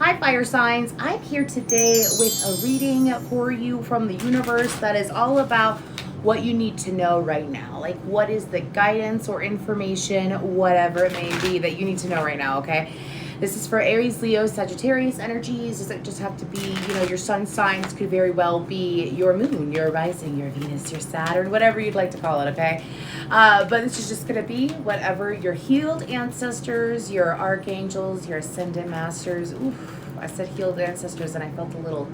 Hi, fire signs. I'm here today with a reading for you from the universe that is all about what you need to know right now. Like, what is the guidance or information, whatever it may be, that you need to know right now, okay? This is for Aries, Leo, Sagittarius energies. Doesn't just have to be, your sun signs. Could very well be your moon, your rising, your Venus, your Saturn, whatever you'd like to call it, okay? But this is just going to be whatever your healed ancestors, your archangels, your ascendant masters. Oof, I said healed ancestors and I felt a little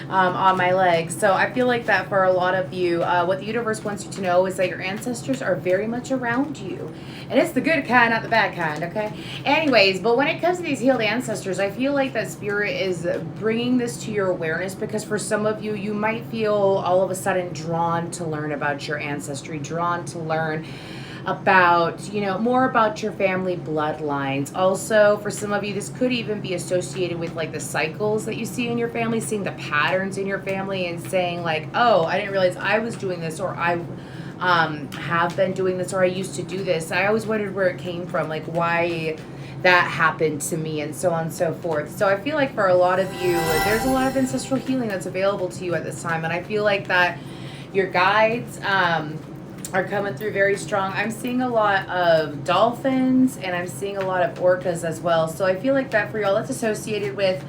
on my legs. So I feel like that for a lot of you, what the universe wants you to know is that your ancestors are very much around you. And it's the good kind, not the bad kind, okay? Anyways, but when it comes to these healed ancestors, I feel like that spirit is bringing this to your awareness, because for some of you, you might feel all of a sudden drawn to learn about your ancestry, drawn to learn about, more about your family bloodlines. Also, for some of you, this could even be associated with like the cycles that you see in your family, seeing the patterns in your family and saying like, oh, I didn't realize I was doing this, or I have been doing this, or I used to do this. I always wondered where it came from, like why that happened to me, and so on and so forth. So I feel like for a lot of you, there's a lot of ancestral healing that's available to you at this time. And I feel like that your guides are coming through very strong. I'm seeing a lot of dolphins, and I'm seeing a lot of orcas as well. So I feel like that for y'all, that's associated with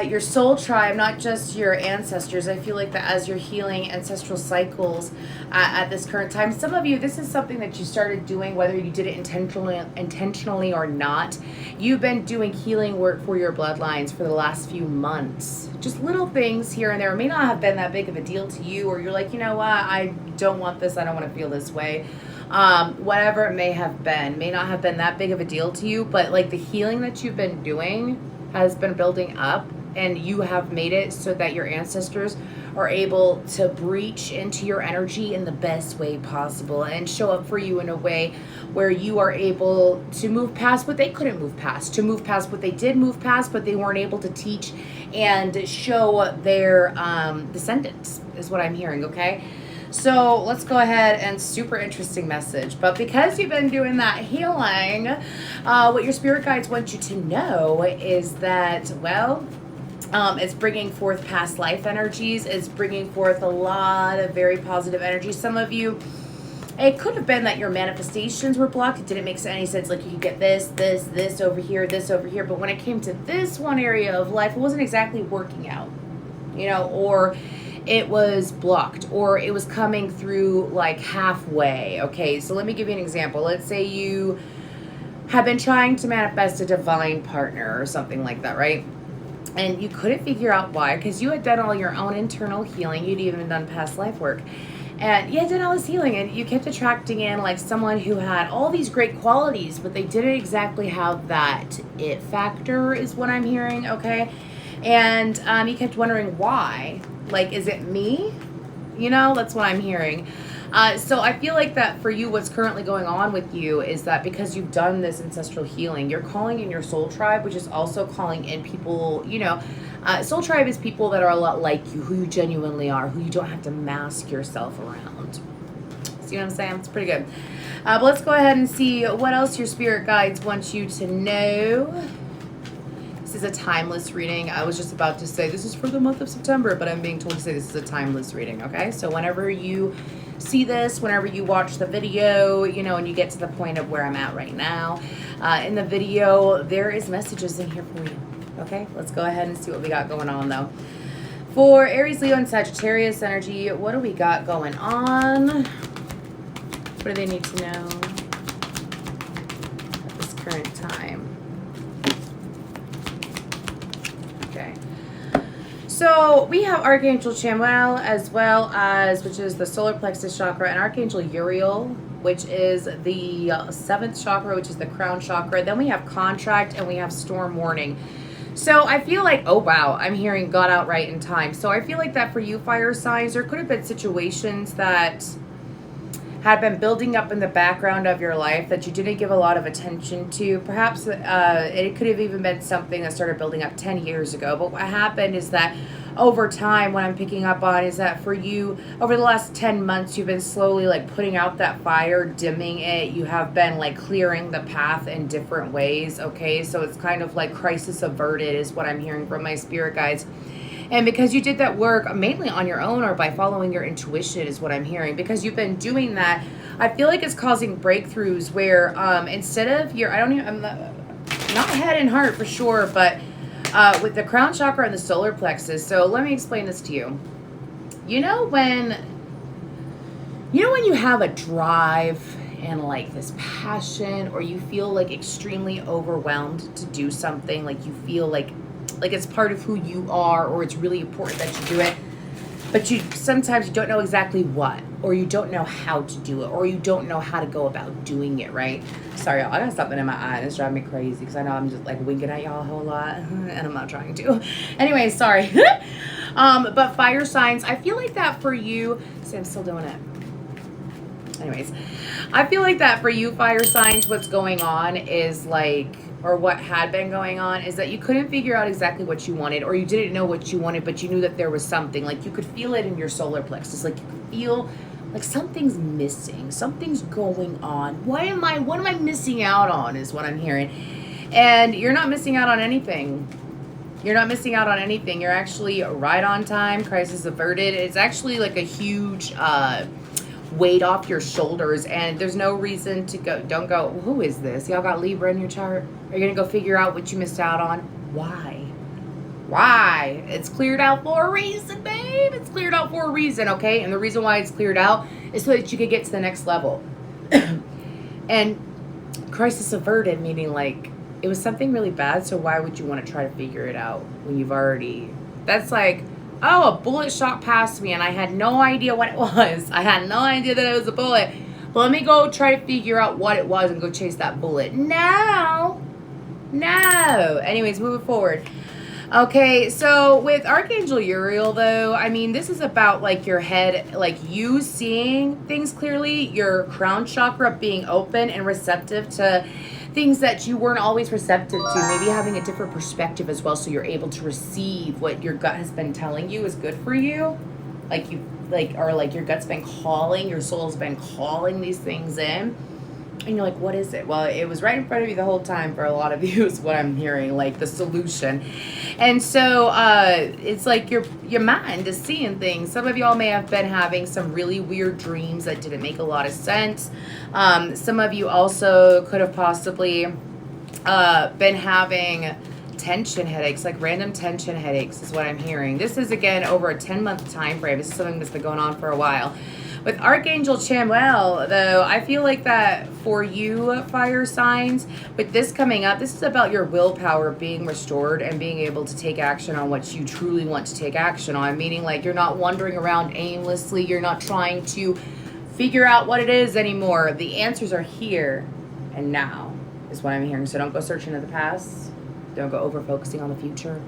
your soul tribe, not just your ancestors. I feel like that as you're healing ancestral cycles at this current time, some of you, this is something that you started doing, whether you did it intentionally or not. You've been doing healing work for your bloodlines for the last few months. Just little things here and there. It may not have been that big of a deal to you, or you're like, you know what, I don't want this, I don't want to feel this way. Whatever it may have been, may not have been that big of a deal to you, but like the healing that you've been doing has been building up, and you have made it so that your ancestors are able to breach into your energy in the best way possible and show up for you in a way where you are able to move past what they couldn't move past, to move past what they did move past, but they weren't able to teach and show their descendants, is what I'm hearing, okay? So let's go ahead, and super interesting message. But because you've been doing that healing, what your spirit guides want you to know is that, well, it's bringing forth past life energies. It's bringing forth a lot of very positive energy. Some of you, it could have been that your manifestations were blocked. It didn't make any sense. Like you could get this over here, this over here. But when it came to this one area of life, it wasn't exactly working out, or it was blocked, or it was coming through like halfway. Okay, so let me give you an example. Let's say you have been trying to manifest a divine partner or something like that, right? And you couldn't figure out why, because you had done all your own internal healing. You'd even done past life work. And you had done all this healing, and you kept attracting in like someone who had all these great qualities, but they didn't exactly have that it factor, is what I'm hearing, okay? And you kept wondering why. Like, is it me? That's what I'm hearing. So I feel like that for you, what's currently going on with you is that because you've done this ancestral healing, you're calling in your soul tribe, which is also calling in people, soul tribe is people that are a lot like you, who you genuinely are, who you don't have to mask yourself around. See what I'm saying? It's pretty good. But let's go ahead and see what else your spirit guides want you to know. This is a timeless reading. I was just about to say this is for the month of September, but I'm being told to say this is a timeless reading, okay? So whenever you see this, whenever you watch the video, and you get to the point of where I'm at right now, in the video, there is messages in here for you, okay? Let's go ahead and see what we got going on, though. For Aries, Leo, and Sagittarius energy, what do we got going on? What do they need to know at this current time? So we have Archangel Chamuel, as well as, which is the solar plexus chakra, and Archangel Uriel, which is the 7th chakra, which is the crown chakra. Then we have contract, and we have storm warning. So I feel like, oh wow, I'm hearing got out right in time. So I feel like that for you, fire signs, there could have been situations that had been building up in the background of your life that you didn't give a lot of attention to. Perhaps it could have even been something that started building up 10 years ago. But what happened is that over time, what I'm picking up on is that for you, over the last 10 months, you've been slowly like putting out that fire, dimming it. You have been like clearing the path in different ways, okay? So it's kind of like crisis averted is what I'm hearing from my spirit guides. And because you did that work mainly on your own or by following your intuition is what I'm hearing. Because you've been doing that, I feel like it's causing breakthroughs where instead of I'm not head and heart for sure, but with the crown chakra and the solar plexus. So let me explain this to you. You know when you have a drive and like this passion, or you feel like extremely overwhelmed to do something, like you feel like it's part of who you are, or it's really important that you do it, but you sometimes don't know exactly what, or you don't know how to do it, or you don't know how to go about doing it, right? Sorry, y'all, I got something in my eye that's driving me crazy because I know I'm just like winking at y'all a whole lot and I'm not trying to. Anyway, sorry. But fire signs, I feel like that for you. See, I'm still doing it. Anyways, I feel like that for you, fire signs, what's going on is like, or what had been going on is that you couldn't figure out exactly what you wanted, or you didn't know what you wanted, but you knew that there was something. Like you could feel it in your solar plexus. Like you could feel like something's missing, something's going on. What am I missing out on is what I'm hearing. And you're not missing out on anything. You're not missing out on anything. You're actually right on time, crisis averted. It's actually like a huge weight off your shoulders, and there's no reason to don't go, who is this? Y'all got Libra in your chart? Are you gonna go figure out what you missed out on? Why? It's cleared out for a reason, babe. It's cleared out for a reason, okay? And the reason why it's cleared out is so that you could get to the next level. And crisis averted, meaning like it was something really bad, so why would you want to try to figure it out when you've already, that's like, oh, a bullet shot past me and I had no idea what it was. I had no idea that it was a bullet. But let me go try to figure out what it was and go chase that bullet. No. Anyways, moving forward. Okay, so with Archangel Uriel, though, I mean, this is about like your head, like you seeing things clearly, your crown chakra being open and receptive to things that you weren't always receptive to, maybe having a different perspective as well, so you're able to receive what your gut has been telling you is good for you, like your gut's been calling, your soul's been calling these things in, and you're like, what is it? Well, it was right in front of you the whole time for a lot of you is what I'm hearing, like the solution. And so it's like your mind is seeing things. Some of y'all may have been having some really weird dreams that didn't make a lot of sense. Some of you also could have possibly been having tension headaches, like random tension headaches is what I'm hearing. This is, again, over a 10-month time frame. This is something that's been going on for a while. With Archangel Chamuel, though, I feel like that for you, fire signs, with this coming up, this is about your willpower being restored and being able to take action on what you truly want to take action on. Meaning, like, you're not wandering around aimlessly. You're not trying to figure out what it is anymore. The answers are here and now is what I'm hearing. So don't go searching in the past. Don't go over-focusing on the future.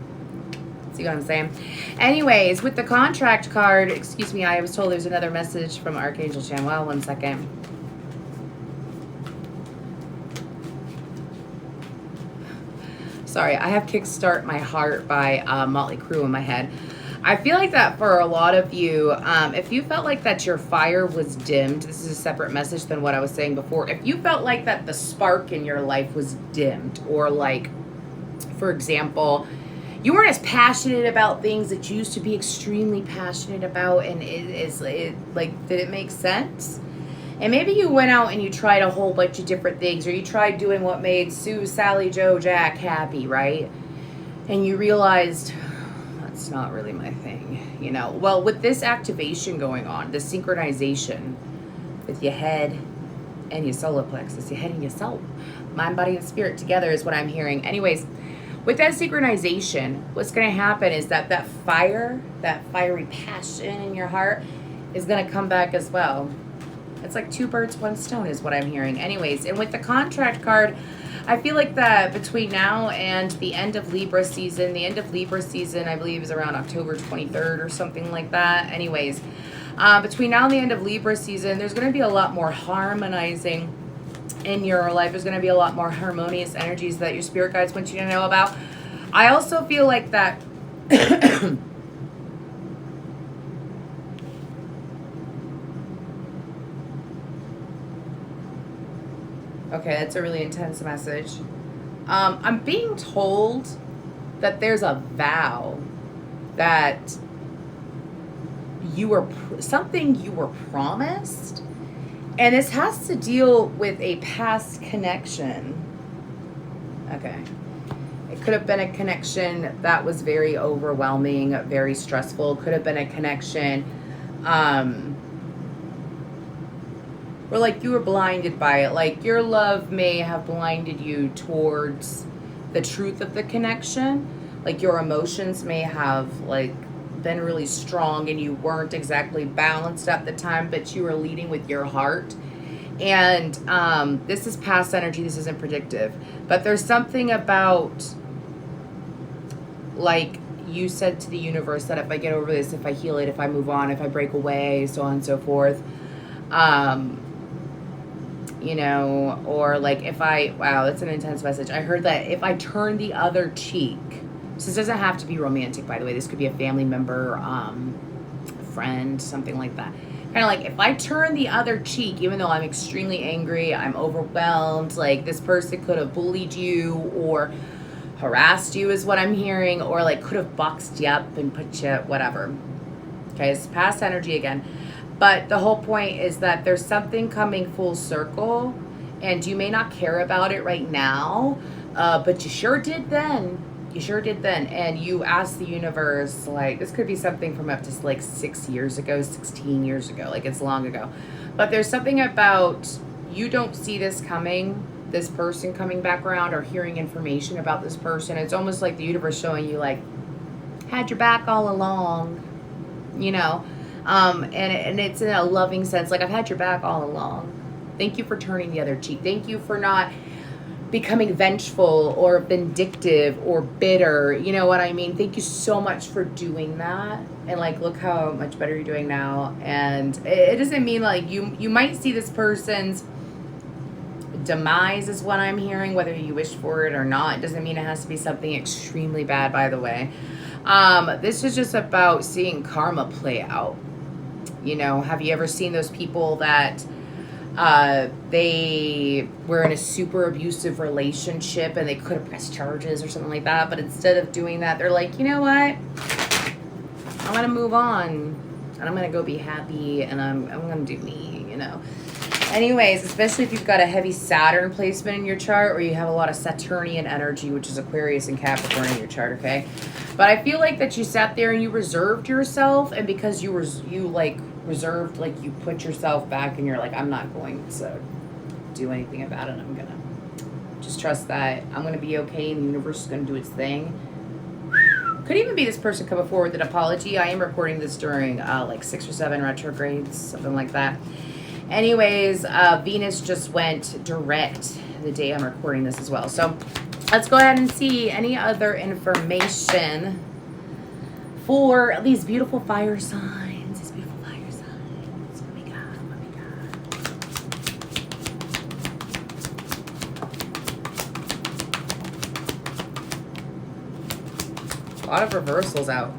See what I'm saying? Anyways, with the contract card, excuse me, I was told there's another message from Archangel Chamuel. 1 second. Sorry, I have Kickstart My Heart by Motley Crue in my head. I feel like that for a lot of you, if you felt like that your fire was dimmed, this is a separate message than what I was saying before. If you felt like that the spark in your life was dimmed, or like, for example, you weren't as passionate about things that you used to be extremely passionate about, and did it make sense? And maybe you went out and you tried a whole bunch of different things, or you tried doing what made Sue, Sally, Joe, Jack happy, right? And you realized, that's not really my thing, you know? Well, with this activation going on, this synchronization with your head and your solar plexus, your head and your soul, mind, body, and spirit together is what I'm hearing. Anyways, with that synchronization, what's going to happen is that fire, that fiery passion in your heart is going to come back as well. It's like 2 birds, 1 stone is what I'm hearing. Anyways, and with the contract card, I feel like that between now and the end of Libra season, I believe is around October 23rd or something like that. Anyways, Between now and the end of Libra season, there's going to be a lot more harmonizing in your life. There's going to be a lot more harmonious energies that your spirit guides want you to know about. I also feel like that okay, that's a really intense message. I'm being told that there's a vow that something you were promised, and this has to deal with a past connection. Okay. It could have been a connection that was very overwhelming, very stressful. Could have been a connection where like you were blinded by it. Like your love may have blinded you towards the truth of the connection. Like your emotions may have like been really strong and you weren't exactly balanced at the time, but you were leading with your heart. And this is past energy. This isn't predictive, but there's something about, like you said to the universe, that if I get over this, if I heal it, if I move on, if I break away, so on and so forth, you know, or like if wow, that's an intense message. I heard that if I turn the other cheek, so this doesn't have to be romantic, by the way. This could be a family member, friend, something like that. Kind of like if I turn the other cheek, even though I'm extremely angry, I'm overwhelmed, like this person could have bullied you or harassed you is what I'm hearing, or like could have boxed you up and put you, whatever. Okay, it's past energy again. But the whole point is that there's something coming full circle, and you may not care about it right now, but you sure did then. You sure did then. And you asked the universe, like, this could be something from up to like 6 years ago, 16 years ago, like it's long ago. But there's something about you don't see this coming, this person coming back around or hearing information about this person. It's almost like the universe showing you like, had your back all along, you know. And it's in a loving sense, like I've had your back all along. Thank you for turning the other cheek. Thank you for not becoming vengeful or vindictive or bitter. You know what I mean? Thank you so much for doing that. And like, look how much better you're doing now. And it doesn't mean like you might see this person's demise is what I'm hearing, whether you wish for it or not. It doesn't mean it has to be something extremely bad, by the way. This is just about seeing karma play out. You know, have you ever seen those people that they were in a super abusive relationship and they could have pressed charges or something like that, but instead of doing that, they're like, you know what? I'm gonna move on and I'm gonna go be happy and I'm gonna do me, you know. Anyways, especially if you've got a heavy Saturn placement in your chart, or you have a lot of Saturnian energy, which is Aquarius and Capricorn in your chart, okay? But I feel like that you sat there and you reserved yourself, and because you like reserved, like you put yourself back and you're like, I'm not going to do anything about it. I'm gonna just trust that I'm gonna be okay and the universe is gonna do its thing. Could even be this person coming forward with an apology. I am recording this during like 6 or 7 retrogrades, something like that. Anyways, Venus just went direct the day I'm recording this as well. So let's go ahead and see any other information for these beautiful fire signs. These beautiful fire signs. What we got? What we got? A lot of reversals out.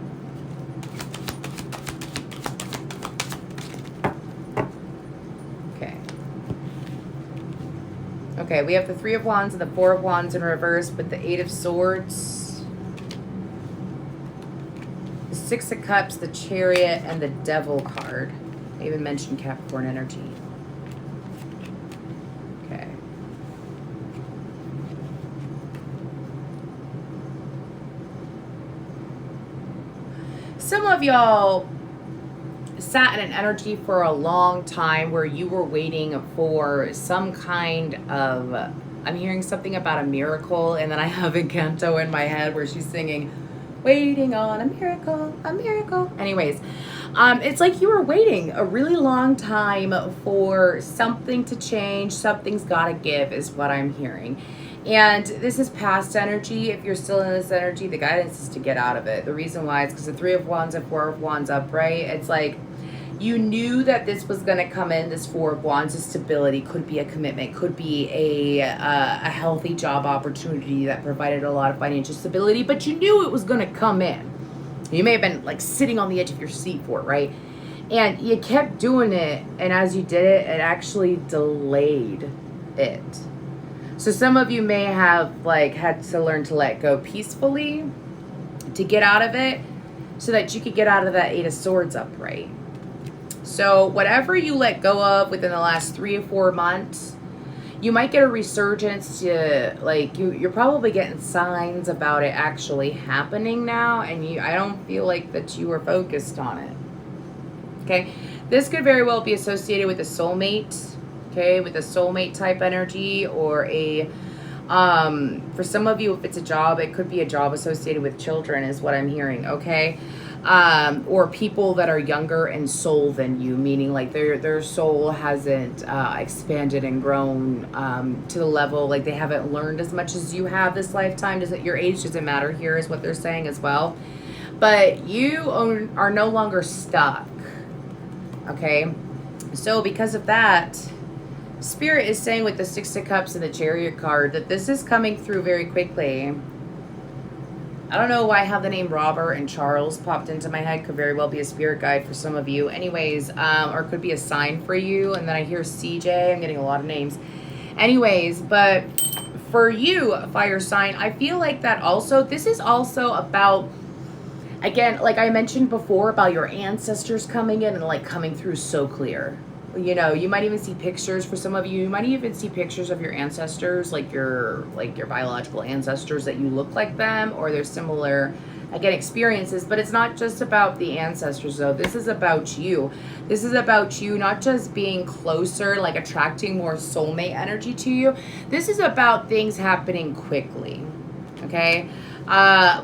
Okay, we have the 3 of Wands and the 4 of Wands in reverse, with the 8 of Swords, the 6 of Cups, the Chariot, and the Devil card. I even mentioned Capricorn energy. Okay. Some of y'all sat in an energy for a long time where you were waiting for some kind of, I'm hearing something about a miracle, and then I have Encanto in my head where she's singing, waiting on a miracle, a miracle. Anyways, it's like you were waiting a really long time for something to change. Something's gotta give is what I'm hearing. And this is past energy. If you're still in this energy, the guidance is to get out of it. The reason why is because the 3 of Wands and 4 of Wands upright. It's like You knew that this was going to come in, this Four of Wands, is stability, could be a commitment, could be a healthy job opportunity that provided a lot of financial stability, but you knew it was going to come in. You may have been like sitting on the edge of your seat for it, right? And you kept doing it, and as you did it, it actually delayed it. So some of you may have like had to learn to let go peacefully to get out of it so that you could get out of that Eight of Swords upright. So whatever you let go of within the last 3 or 4 months, you might get a resurgence to, like, you're probably getting signs about it actually happening now, and I don't feel like that you are focused on it. Okay? This could very well be associated with a soulmate, okay? With a soulmate type energy, or a, for some of you, if it's a job, it could be a job associated with children is what I'm hearing, okay? Or people that are younger in soul than you, meaning like their soul hasn't expanded and grown to the level, like they haven't learned as much as you have this lifetime. Your age doesn't matter here is what they're saying as well. But you are no longer stuck, okay? So because of that, Spirit is saying with the Six of Cups and the Chariot card that this is coming through very quickly. I don't know why I have the name Robert and Charles popped into my head. Could very well be a spirit guide for some of you. Anyways, or could be a sign for you. And then I hear CJ. I'm getting a lot of names. Anyways, but for you, fire sign, I feel like that also, this is also about, again, like I mentioned before about your ancestors coming in and like coming through so clear. You know, you might even see pictures for some of you. You might even see pictures of your ancestors, like your biological ancestors, that you look like them, or there's similar, again, experiences. But it's not just about the ancestors, though. This is about you. This is about you not just being closer, like attracting more soulmate energy to you. This is about things happening quickly, okay?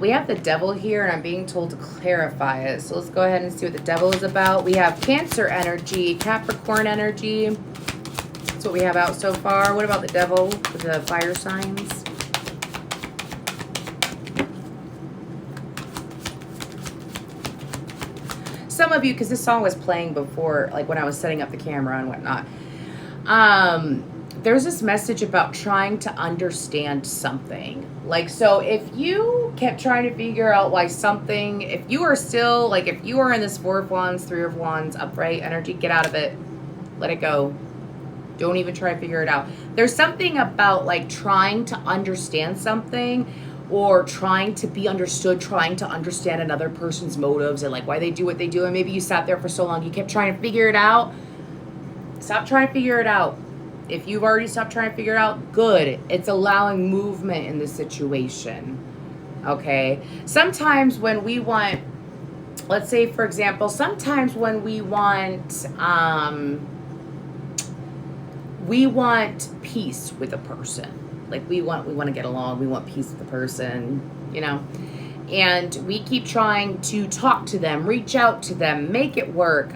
We have the Devil here, and I'm being told to clarify it. So let's go ahead and see what the Devil is about. We have Cancer energy, Capricorn energy. That's what we have out so far. What about the Devil with the fire signs? Some of you, because this song was playing before, like when I was setting up the camera and whatnot. There's this message about trying to understand something. Like, so if you kept trying to figure out why something, if you are still, like, if you are in this Four of Wands, Three of Wands, upright energy, get out of it. Let it go. Don't even try to figure it out. There's something about, like, trying to understand something, or trying to be understood, trying to understand another person's motives and, like, why they do what they do. And maybe you sat there for so long, you kept trying to figure it out. Stop trying to figure it out. If you've already stopped trying to figure it out, good. It's allowing movement in the situation, okay? Sometimes when we want, let's say, for example, sometimes when we want peace with a person. Like we want to get along, we want peace with the person, you know? And we keep trying to talk to them, reach out to them, make it work.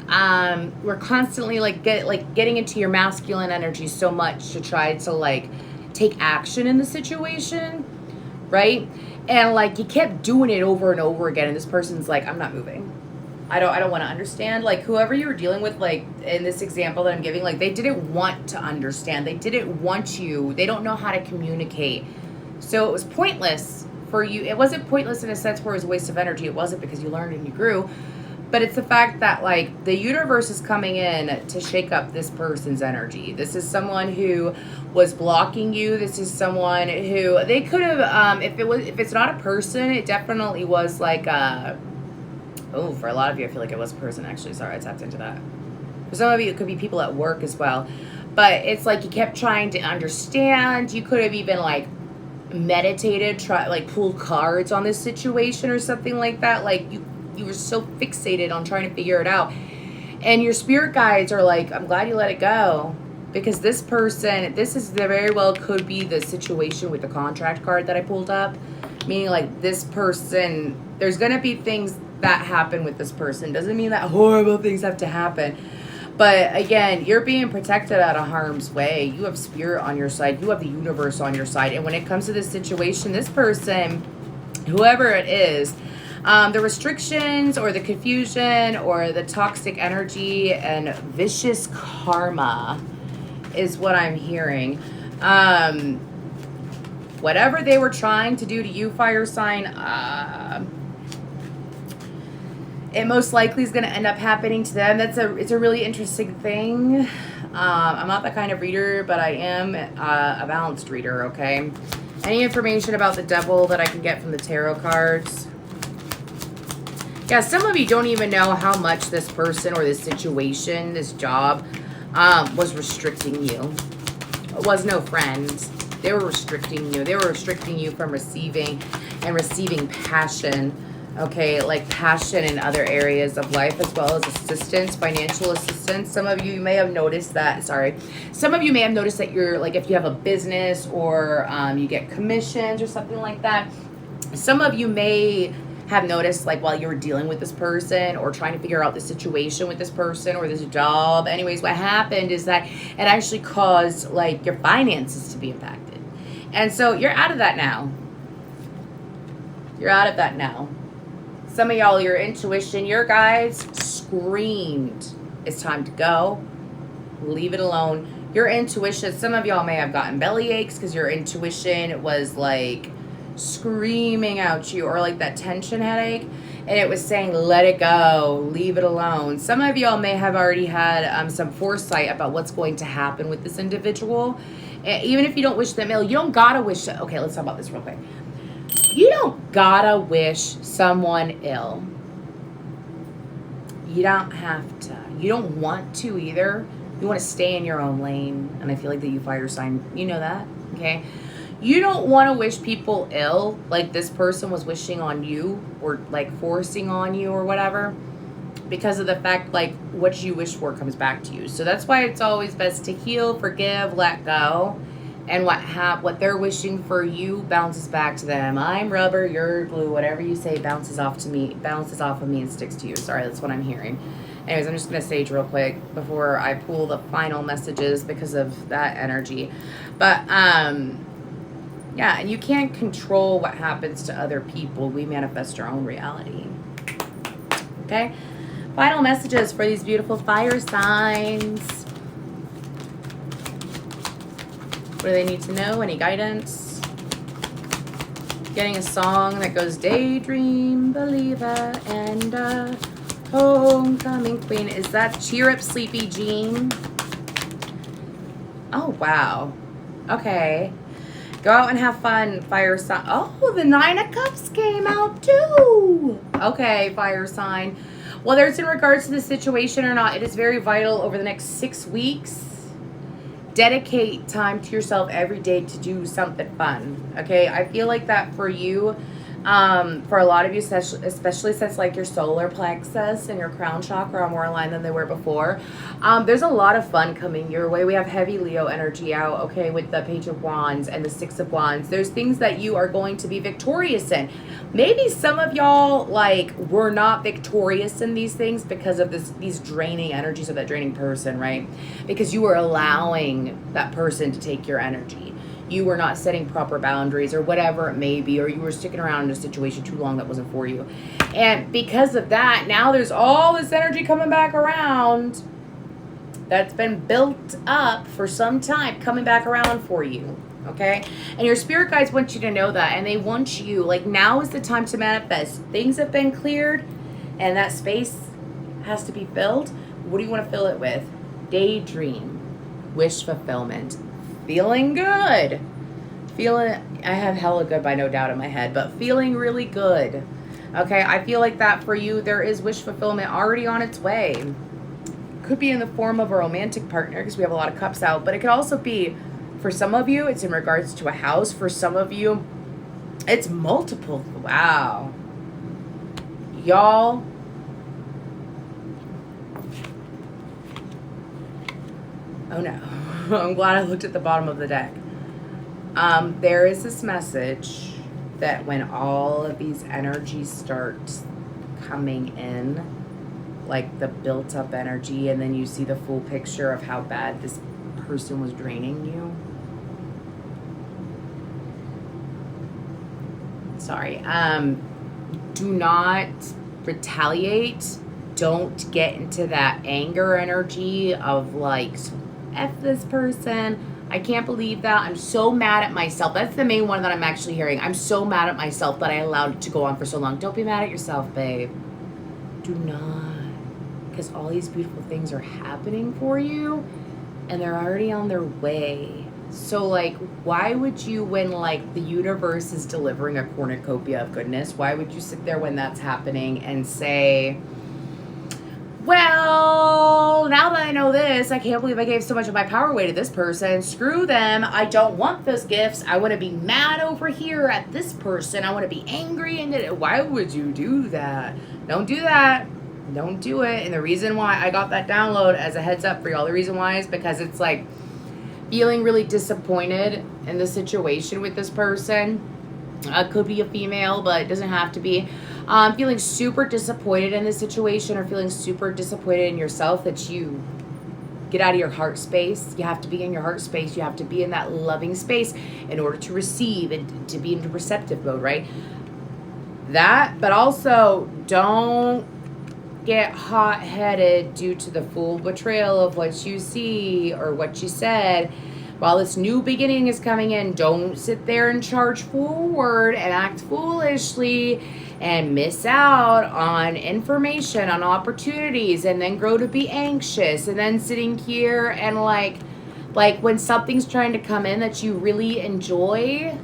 We're constantly getting into your masculine energy so much to try to like take action in the situation, right? And like you kept doing it over and over again, and this person's like, I'm not moving. I don't want to understand. Like whoever you were dealing with, like in this example that I'm giving, like they didn't want to understand. They didn't want you. They don't know how to communicate. So it was pointless for you. It wasn't pointless in a sense where it was a waste of energy. It wasn't, because you learned and you grew. But it's the fact that like the universe is coming in to shake up this person's energy. This is someone who was blocking you. This is someone who they could have, if it's not a person, it definitely was like for a lot of you, I feel like it was a person actually. Sorry, I tapped into that. For some of you, it could be people at work as well. But it's like you kept trying to understand. You could have even like meditated, pull cards on this situation or something like that. Like you were so fixated on trying to figure it out, and your spirit guides are like, I'm glad you let it go, because this very well could be the situation with the contract card that I pulled up, meaning like this person, there's gonna be things that happen with this person. Doesn't mean that horrible things have to happen. But again, you're being protected out of harm's way. You have spirit on your side. You have the universe on your side. And when it comes to this situation, this person, whoever it is, The restrictions or the confusion or the toxic energy and vicious karma is what I'm hearing. Whatever they were trying to do to you, fire sign, it most likely is going to end up happening to them. It's a really interesting thing. I'm not that kind of reader, but I am a balanced reader, okay? Any information about the devil that I can get from the tarot cards? Yeah, some of you don't even know how much this person or this situation, this job, was restricting you. It was no friends. They were restricting you. They were restricting you from receiving passion. Okay, like passion in other areas of life, as well as assistance, financial assistance. Some of you may have noticed that, some of you may have noticed that you're, like, if you have a business or you get commissions or something like that, some of you may have noticed, like, while you were dealing with this person or trying to figure out the situation with this person or this job, anyways, what happened is that it actually caused, like, your finances to be impacted. And so you're out of that now. You're out of that now. Some of y'all, your intuition, your guides screamed, it's time to go. Leave it alone. Your intuition, some of y'all may have gotten belly aches because your intuition was like screaming out you, or like that tension headache, and it was saying, let it go, leave it alone. Some of y'all may have already had some foresight about what's going to happen with this individual. Even if you don't wish them ill, you don't gotta wish. Okay, let's talk about this real quick. You don't gotta wish someone ill. You don't have to. You don't want to either. You want to stay in your own lane. And I feel like the you fire sign, you know that, okay? You don't want to wish people ill like this person was wishing on you or like forcing on you or whatever, because of the fact, like, what you wish for comes back to you. So that's why it's always best to heal, forgive, let go. And what they're wishing for you bounces back to them. I'm rubber, you're glue, whatever you say bounces off of me and sticks to you. Sorry, that's what I'm hearing. Anyways, I'm just going to sage real quick before I pull the final messages because of that energy. But, yeah, and you can't control what happens to other people. We manifest our own reality. Okay? Final messages for these beautiful fire signs. What do they need to know? Any guidance? Getting a song that goes daydream, believer, and homecoming queen. Is that cheer up, sleepy Jean? Oh, wow. Okay. Go out and have fun, fire sign. Oh, the 9 of Cups came out too. Okay, fire sign. Whether it's in regards to the situation or not, it is very vital over the next 6 weeks. Dedicate time to yourself every day to do something fun. Okay, I feel like that for you, for a lot of you, especially since like your solar plexus and your crown chakra are more aligned than they were before. There's a lot of fun coming your way. We have heavy Leo energy out, okay, with the Page of Wands and the 6 of Wands. There's things that you are going to be victorious in. Maybe some of y'all like were not victorious in these things because of these draining energies of that draining person, right? Because you were allowing that person to take your energy. You were not setting proper boundaries or whatever it may be, or you were sticking around in a situation too long that wasn't for you. And because of that, now there's all this energy coming back around that's been built up for some time, coming back around for you. Okay? And your spirit guides want you to know that, and they want you, like, now is the time to manifest. Things have been cleared and that space has to be filled. What do you want to fill it with? Daydream, wish fulfillment, feeling good, I have hella good by no doubt in my head, but feeling really good. Okay, I feel like that for you, there is wish fulfillment already on its way. Could be in the form of a romantic partner because we have a lot of cups out, but it could also be, for some of you, it's in regards to a house. For some of you, it's multiple. Wow. Y'all, oh no. I'm glad I looked at the bottom of the deck. There is this message that when all of these energies start coming in, like the built up energy, and then you see the full picture of how bad this person was draining you. Sorry. do not retaliate. Don't get into that anger energy of like, F this person. I can't believe that. I'm so mad at myself. That's the main one that I'm actually hearing. I'm so mad at myself that I allowed it to go on for so long. Don't be mad at yourself, babe. Do not. Because all these beautiful things are happening for you and they're already on their way. So like, why would you, when like the universe is delivering a cornucopia of goodness, why would you sit there when that's happening and say, well, now that I know this, I can't believe I gave so much of my power away to this person. Screw them. I don't want those gifts. I want to be mad over here at this person. I want to be angry. And why would you do that? Don't do that. Don't do it. And the reason why I got that download as a heads up for y'all, the reason why is because it's like feeling really disappointed in the situation with this person. Could be a female, but it doesn't have to be. Feeling super disappointed in the situation or feeling super disappointed in yourself that you get out of your heart space. You have to be in your heart space. You have to be in that loving space in order to receive and to be into receptive mode, right? That, but also don't get hot-headed due to the full betrayal of what you see or what you said. While this new beginning is coming in, don't sit there and charge forward and act foolishly and miss out on information, on opportunities, and then grow to be anxious, and then sitting here and like when something's trying to come in that you really enjoy,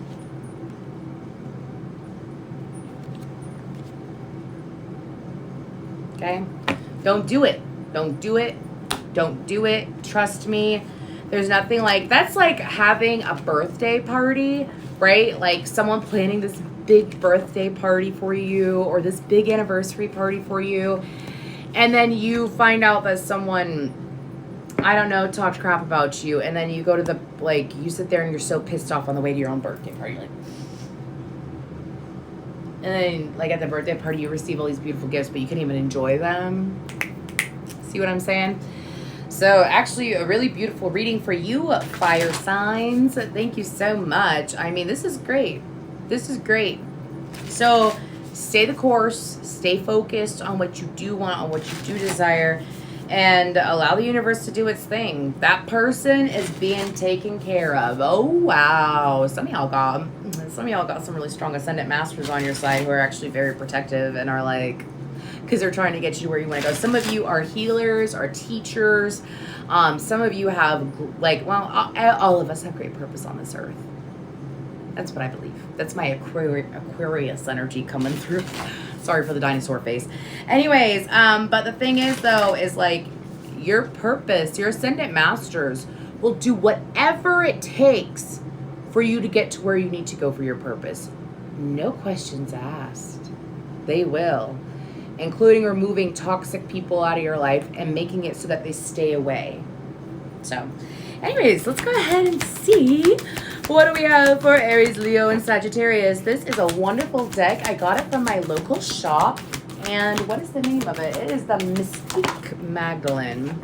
okay? Don't do it. Don't do it. Don't do it. Trust me. There's nothing like, that's like having a birthday party, right? Like someone planning this big birthday party for you or this big anniversary party for you. And then you find out that someone, I don't know, talked crap about you. And then you go to the, like, you sit there and you're so pissed off on the way to your own birthday party. Like, and then like at the birthday party, you receive all these beautiful gifts, but you can't even enjoy them. See what I'm saying? So actually a really beautiful reading for you, fire signs. Thank you so much. I mean, this is great. This is great. So stay the course, stay focused on what you do want, on what you do desire, and allow the universe to do its thing. That person is being taken care of. Oh, wow. Some of y'all got some really strong ascendant masters on your side who are actually very protective and are like, because they're trying to get you to where you want to go. Some of you are healers, are teachers. Some of you have, like, well, all of us have great purpose on this earth. That's what I believe. That's my Aquarius energy coming through. Sorry for the dinosaur face. Anyways, but the thing is, though, is like your purpose, your ascendant masters will do whatever it takes for you to get to where you need to go for your purpose. No questions asked. They will. Including removing toxic people out of your life and making it so that they stay away. So, anyways, let's go ahead and see what do we have for Aries, Leo, and Sagittarius. This is a wonderful deck. I got it from my local shop. And what is the name of it? It is the Mystique Magdalene.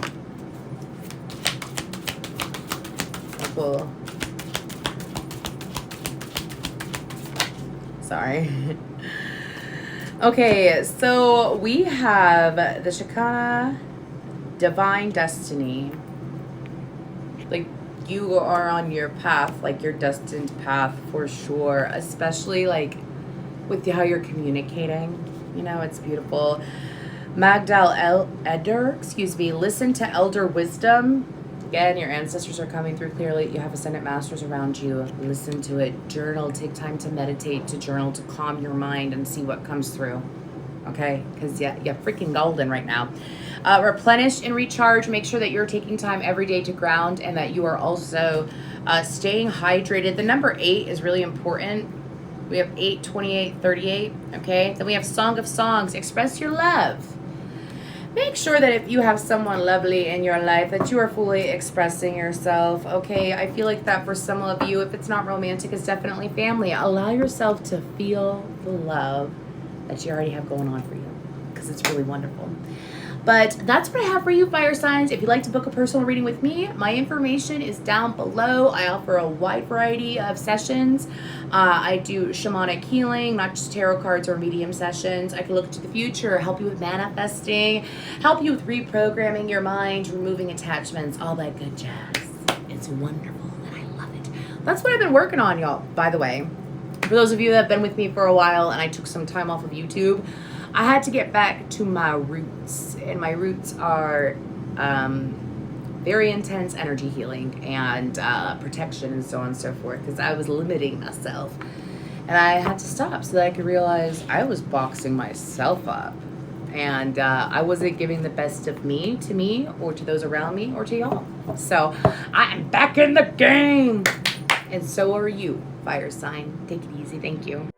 Cool. Sorry. Okay, so we have the Chakra, Divine Destiny. Like, you are on your path, like your destined path for sure, especially like with how you're communicating. You know, it's beautiful. Magdal Eder, listen to elder wisdom. Again, your ancestors are coming through clearly. You have ascendant masters around you. Listen to it. Journal. Take time to meditate, to journal, to calm your mind and see what comes through. Okay? Because you're freaking golden right now. Replenish and recharge. Make sure that you're taking time every day to ground and that you are also staying hydrated. The number 8 is really important. We have 8, 28, 38. Okay? Then we have Song of Songs. Express your love. Make sure that if you have someone lovely in your life that you are fully expressing yourself. Okay, I feel like that for some of you, if it's not romantic, it's definitely family. Allow yourself to feel the love that you already have going on for you because it's really wonderful. But that's what I have for you, fire signs. If you'd like to book a personal reading with me, my information is down below. I offer a wide variety of sessions. I do shamanic healing, not just tarot cards or medium sessions. I can look to the future, help you with manifesting, help you with reprogramming your mind, removing attachments, all that good jazz. It's wonderful and I love it. That's what I've been working on, y'all, by the way. For those of you that have been with me for a while and I took some time off of YouTube, I had to get back to my roots, and my roots are very intense energy healing and protection and so on and so forth, because I was limiting myself, and I had to stop so that I could realize I was boxing myself up, and I wasn't giving the best of me to me or to those around me or to y'all. So I am back in the game, and so are you, fire sign. Take it easy. Thank you.